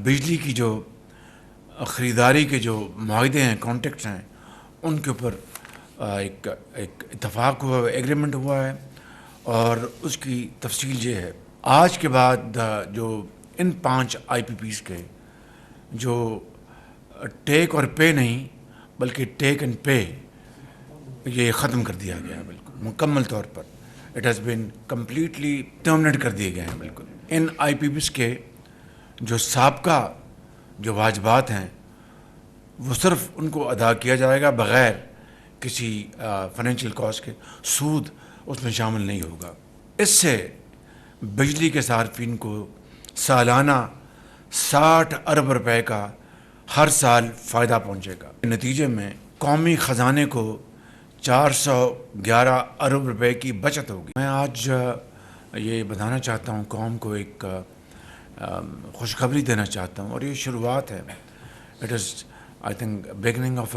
बिजली की जो ख़रीदारी के जो माहदे हैं, कॉन्ट्रैक्ट्स हैं, उनके ऊपर एक इत्तफाक हुआ, एग्रीमेंट हुआ है। और उसकी तफसील ये है, आज के बाद जो इन 5 IPPs के जो टेक और पे नहीं बल्कि टेक एंड पे, ये ख़त्म कर दिया गया है बिल्कुल मुकम्मल तौर पर। It has been completely terminate कर दिए गए हैं बिल्कुल। इन IPPs के जो साबका जो वाजबात हैं वो सिर्फ उनको अदा किया जाएगा बग़ैर किसी फाइनेंशियल कॉस्ट के, सूद उसमें शामिल नहीं होगा। इससे बिजली के सार्फिन को सालाना 60 अरब रुपए का हर साल फ़ायदा पहुँचेगा। नतीजे में कौमी ख़जाने को 411 अरब रुपए की बचत होगी। मैं आज ये बताना चाहता हूँ, कौम को एक खुशखबरी देना चाहता हूँ, और ये शुरुआत है। It is I think beginning of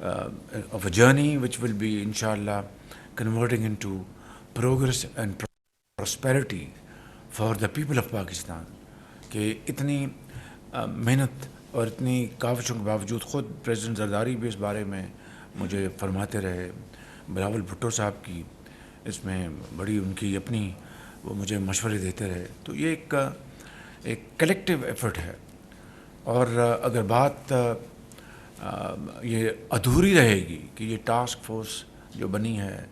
a journey which will be inshallah converting into progress and prosperity for the people of Pakistan। कि इतनी मेहनत और इतनी काविशों के बावजूद ख़ुद प्रेसिडेंट ज़रदारी भी इस बारे में मुझे फरमाते रहे, बिलावल भुट्टो साहब की इसमें बड़ी उनकी अपनी वो मुझे मशवरे देते रहे। तो ये एक कलेक्टिव एफ़र्ट है। और अगर बात ये अधूरी रहेगी कि ये टास्क फोर्स जो बनी है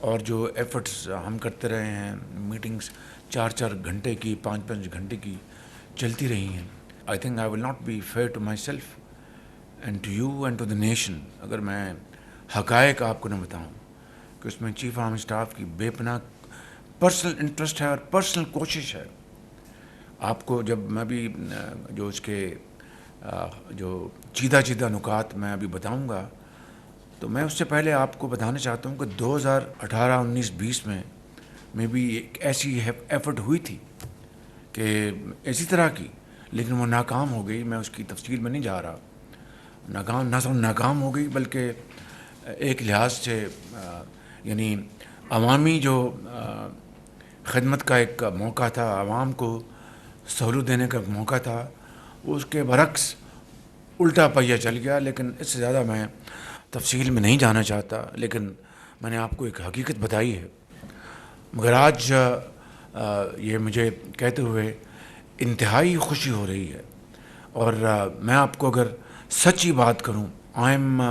और जो एफ़र्ट्स हम करते रहे हैं, मीटिंग्स 4-4 घंटे की, 5-5 घंटे की चलती रही हैं, I think I will not be fair to myself and to you and to the nation अगर मैं हक़ाइक़ आपको न बताऊँ कि उसमें चीफ आर्मी स्टाफ की बेपनाह पर्सनल इंटरेस्ट है और पर्सनल कोशिश है। आपको जब मैं भी जो उसके जो चीदा नुकात मैं अभी बताऊंगा, तो मैं उससे पहले आपको बताना चाहता हूं कि 2018, 19, 20 में भी एक ऐसी एफ़र्ट हुई थी कि इसी तरह की, लेकिन वो नाकाम हो गई। मैं उसकी तफसील में नहीं जा रहा। नाकाम हो गई, बल्कि एक लिहाज से यानी अवामी जो खिदमत का एक मौका था, आवाम को सहूलत देने का मौका था, उसके बरक्स उल्टा पहिया चल गया। लेकिन इससे ज़्यादा मैं तफसील में नहीं जाना चाहता, लेकिन मैंने आपको एक हकीकत बताई है। मगर आज ये मुझे कहते हुए इंतहाई खुशी हो रही है। और मैं आपको अगर सच्ची बात करूं, I am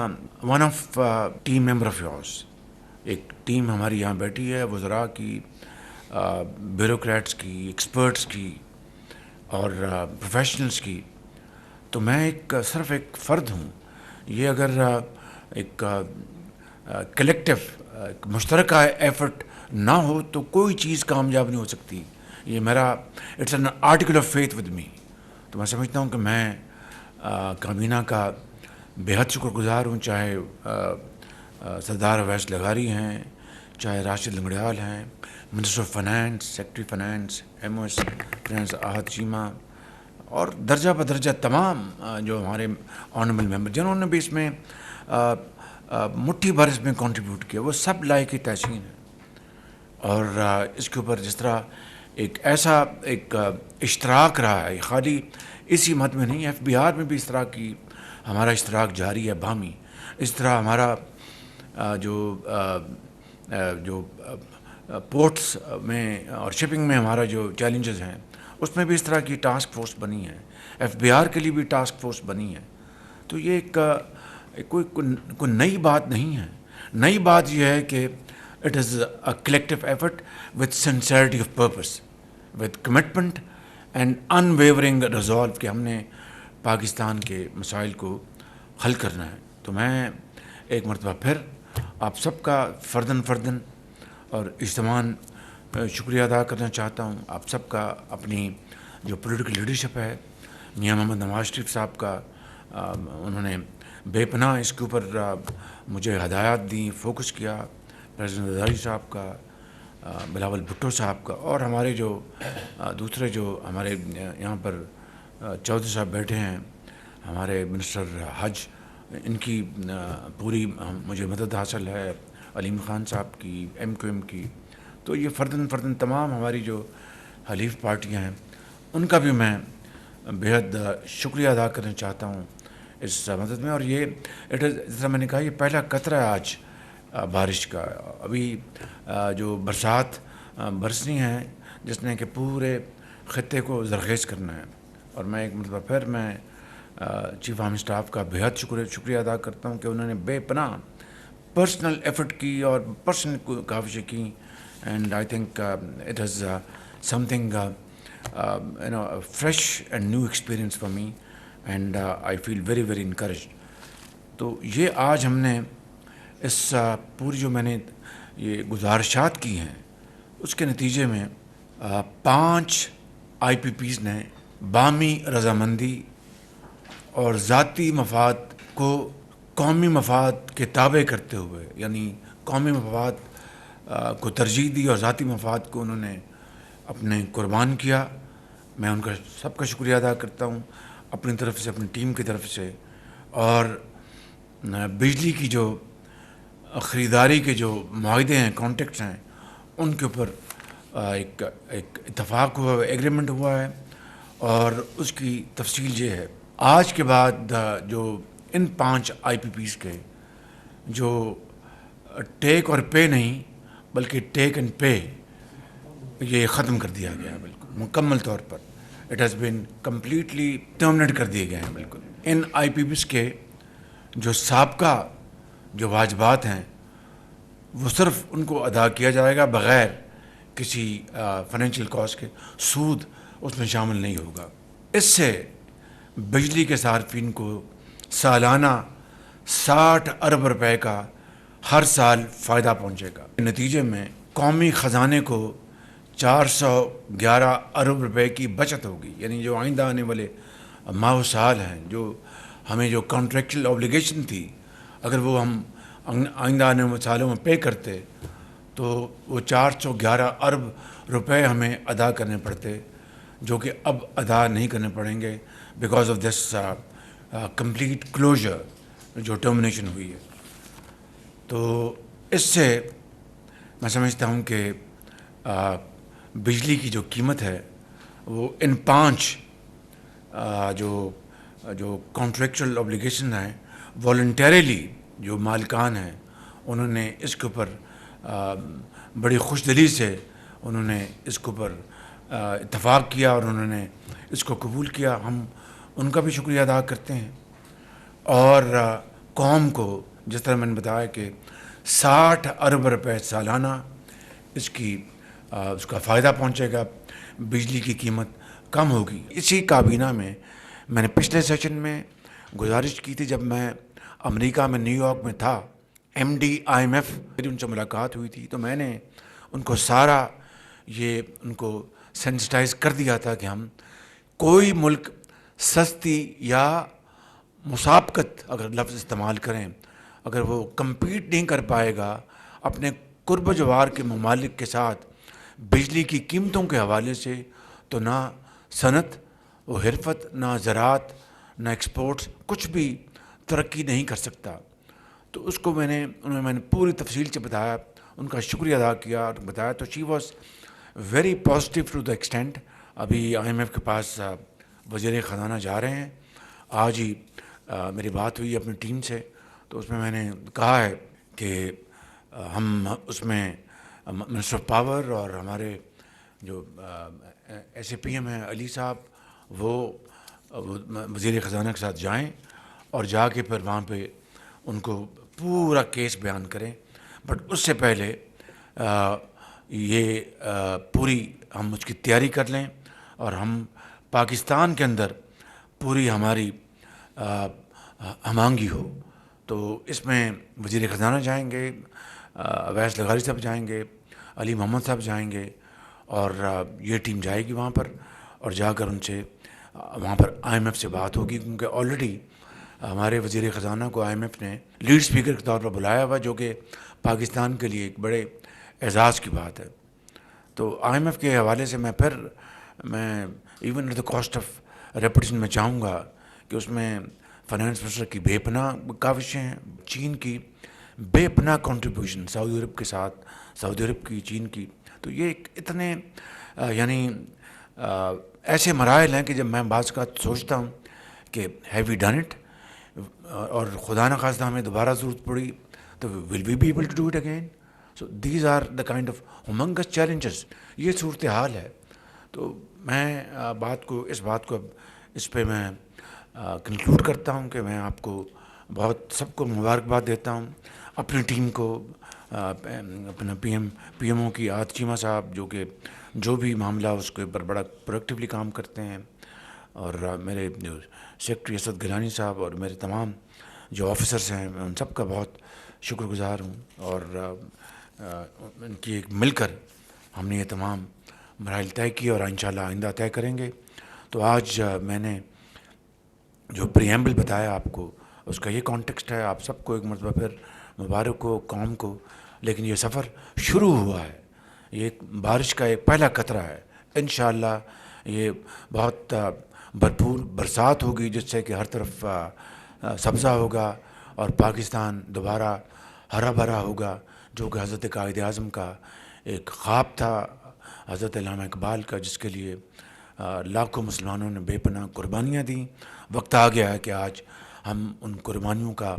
one of team member of yours. एक टीम हमारी यहाँ बैठी है, वज़रा की, ब्यूरोक्रेट्स की, एक्सपर्ट्स की और प्रोफेशनल्स की। तो मैं सिर्फ एक फ़र्द हूँ। ये अगर एक कलेक्टिव मुश्तरका एफ़र्ट ना हो तो कोई चीज़ कामयाब नहीं हो सकती। ये मेरा it's an article of faith with me. तो मैं समझता हूँ कि मैं काबीना का बेहद शुक्रगुज़ार हूँ, चाहे सरदार अवैस लगारी हैं, चाहे राशिद लंगड़ियाल हैं, minister of finance, secretary finance, MOS finance आहत चीमा, और दर्जा बदर्जा तमाम जो हमारे ऑनरेबल मेंबर जिन्होंने भी इसमें मुट्ठी भर इसमें कंट्रीब्यूट किया, वो सब लायक तहसीन है। और इसके ऊपर जिस तरह एक ऐसा एक इश्तराक रहा है, खाली इसी मत में नहीं, FBR में भी इस तरह की हमारा इश्तराक जारी है बामी। इस तरह हमारा जो पोर्ट्स में और शिपिंग में हमारा जो चैलेंजेस हैं, उसमें भी इस तरह की टास्क फोर्स बनी है। FBR के लिए भी टास्क फोर्स बनी है। तो ये कोई नई बात नहीं है। नई बात यह है कि it is a collective effort with sincerity of purpose, with commitment and unwavering resolve कि हमने पाकिस्तान के मसाइल को हल करना है। तो मैं एक मरतबा फिर आप सबका फ़र्दन और इज्तमान शुक्रिया अदा करना चाहता हूँ। आप सबका अपनी जो पॉलिटिकल लीडरशिप है, मियां मोहम्मद नवाज शरीफ साहब का, उन्होंने बेपनाह इसके ऊपर मुझे हदायत दी, फोकस किया, प्रेसिडेंट ज़रदारी साहब का, बिलावल भुट्टो साहब का, और हमारे जो दूसरे जो हमारे यहाँ पर चौधरी साहब बैठे हैं, हमारे मिनिस्टर हज, इनकी पूरी मुझे मदद हासिल है, अलीम ख़ान साहब की, MQM की। तो ये फ़र्दन तमाम हमारी जो हलीफ पार्टियां हैं, उनका भी मैं बेहद शुक्रिया अदा करना चाहता हूँ इस मदद में। और ये जैसा मैंने कहा, ये पहला कतरा है आज बारिश का। अभी जो बरसात बरसनी है जिसने कि पूरे ख़त्े को ज़रख़ेज़ करना है। और मैं एक मतलब फिर मैं चीफ आर्मी स्टाफ का बेहद शुक्रिया अदा करता हूँ कि उन्होंने बेपनाह पर्सनल एफर्ट की और पर्सनल काविशें की। And I think it is something fresh and new experience for me, and I feel very very encouraged. तो ये आज हमने इस पूरी जो मैंने ये गुजारिशात की हैं उसके नतीजे में 5 IPPs ने बामी रजामंदी और ज़ाती मफाद को कौमी मफाद के ताबे करते हुए, यानी कौमी मफाद को तरजीह दी और ज़ाती मफाद को उन्होंने अपने कुर्बान किया। मैं उनका सबका शुक्रिया अदा करता हूँ अपनी तरफ से, अपनी टीम की तरफ से। और बिजली की जो ख़रीदारी के जो मुआहदे हैं, कॉन्ट्रैक्ट्स हैं, उनके ऊपर एक इत्तफाक हुआ, एग्रीमेंट हुआ है। और उसकी तफसील ये है, आज के बाद जो इन 5 IPPs के जो टेक और पे नहीं बल्कि टेक एंड पे, ये ख़त्म कर दिया गया है बिल्कुल मुकम्मल तौर पर। It has been completely terminate कर दिए गए हैं बिल्कुल। इन IPPs के जो साबका जो वाजबात हैं वो सिर्फ उनको अदा किया जाएगा बग़ैर किसी फाइनेंशियल कॉस्ट के। सूद उसमें शामिल नहीं होगा। इससे बिजली के सार्फिन को सालाना 60 अरब रुपए का हर साल फ़ायदा पहुंचेगा। नतीजे में कौमी ख़जाने को 411 अरब रुपए की बचत होगी। यानी जो आइंदा आने वाले माह साल हैं, जो हमें जो कॉन्ट्रेक्चुअल ऑब्लिगेशन थी, अगर वो हम आइंदा आने वाले सालों में पे करते तो वो 411 अरब रुपए हमें अदा करने पड़ते, जो कि अब अदा नहीं करने पड़ेंगे because of this complete closure जो टर्मिनेशन हुई है। तो इससे मैं समझता हूँ कि बिजली की जो कीमत है वो इन 5 जो कॉन्ट्रेक्चुअल ऑब्लिगेशन हैं, वॉलंटरीली जो मालिकान हैं उन्होंने इसके ऊपर बड़ी खुशदिली से उन्होंने इसके ऊपर इत्तफाक किया और उन्होंने इसको कबूल किया। हम उनका भी शुक्रिया अदा करते हैं। और कौम को जिस तरह मैंने बताया कि 60 अरब रुपए सालाना इसकी उसका फ़ायदा पहुंचेगा, बिजली की कीमत कम होगी। इसी काबीना में मैंने पिछले सेशन में गुजारिश की थी, जब मैं अमेरिका में न्यूयॉर्क में था, MD IMF मेरी उनसे मुलाकात हुई थी, तो मैंने उनको सारा ये उनको सेंसिटाइज कर दिया था कि हम कोई मुल्क सस्ती या मुसाबकत अगर लफ्ज़ इस्तेमाल करें, अगर वो कम्पीट नहीं कर पाएगा अपने कुर्ब जवार के ममालिक के साथ बिजली की कीमतों के हवाले से, तो ना सनत व हिरफत, ना ज़रात, ना एक्सपोर्ट्स, कुछ भी तरक्की नहीं कर सकता। तो उसको मैंने पूरी तफसील से बताया, उनका शुक्रिया अदा किया और बताया। तो she was very positive to the extent. अभी IMF के पास वज़ीर ख़जाना जा रहे हैं, आज ही मेरी बात हुई अपनी टीम से, तो उसमें मैंने कहा है कि हम उसमें मिनिस्टर ऑफ पावर और हमारे जो SAPM हैं अली साहब, वो वज़ीर ख़जाना के साथ जाएं और जाके फिर वहाँ पे उनको पूरा केस बयान करें। बट उससे पहले ये पूरी हम उसकी तैयारी कर लें और हम पाकिस्तान के अंदर पूरी हमारी हमांगी हो। तो इसमें वज़ीर ख़जाना जाएंगे, अवैस लगारी साहब जाएंगे, अली मोहम्मद साहब जाएंगे, और ये टीम जाएगी वहाँ पर और जाकर उनसे वहाँ पर IMF से बात होगी, क्योंकि ऑलरेडी हमारे वज़ीर ख़जाना को IMF ने लीड स्पीकर के तौर पर बुलाया हुआ, जो कि पाकिस्तान के लिए एक बड़े एजाज़ की बात है। तो IMF के हवाले से मैं even at the cost of reputation में चाहूँगा कि उसमें फाइनेंस मिनिस्टर की बेपनाह काविशें हैं, चीन की बेपनाह कंट्रीब्यूशन सऊदी अरब के साथ, सऊदी अरब की, चीन की। तो ये इतने यानी ایسے مراحل ہیں کہ جب میں بعض کا سوچتا ہوں کہ ہیو وی ڈن اٹ، اور خدا نخواستہ ہمیں دوبارہ ضرورت پڑی تو will we be able to do it again. So these are the kind of ہمنگس چیلنجز. یہ صورتحال ہے. تو میں بات کو اس پہ میں کنکلوڈ کرتا ہوں کہ میں آپ کو بہت سب کو مبارکباد دیتا ہوں، اپنی ٹیم کو، اپنا پی ایم او کی عاد چیمہ صاحب جو کہ جو بھی معاملہ اس کے اوپر بڑا پروڈکٹیولی کام کرتے ہیں، اور میرے جو سیکٹری اسد گیلانی صاحب اور میرے تمام جو آفیسرس ہیں میں ان سب کا بہت شکر گزار ہوں. اور ان کی ایک مل کر ہم نے یہ تمام مراحل طے کیے اور انشاءاللہ آئندہ طے کریں گے. تو آج میں نے جو پریمبل بتایا آپ کو اس کا یہ کانٹیکسٹ ہے. آپ سب کو ایک مرتبہ پھر مبارک ہو قوم کو. لیکن یہ سفر شروع ہوا ہے، یہ ایک بارش کا ایک پہلا قطرہ ہے. انشاءاللہ یہ بہت بھرپور برسات ہوگی جس سے کہ ہر طرف سبزہ ہوگا اور پاکستان دوبارہ ہرا بھرا ہوگا، جو کہ حضرت قائد اعظم کا ایک خواب تھا، حضرت علامہ اقبال کا، جس کے لیے لاکھوں مسلمانوں نے بے پناہ قربانیاں دیں. وقت آ گیا ہے کہ آج ہم ان قربانیوں کا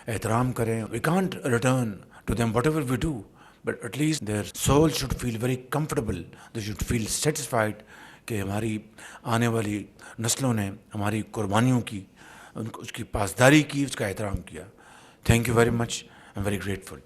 احترام کریں. We can't return to them whatever we do, but at least their soul should feel very comfortable, they should feel satisfied کہ ہماری آنے والی نسلوں نے ہماری قربانیوں کی اس کی پاسداری کی، اس کا احترام کیا. Thank you very much. I am very grateful.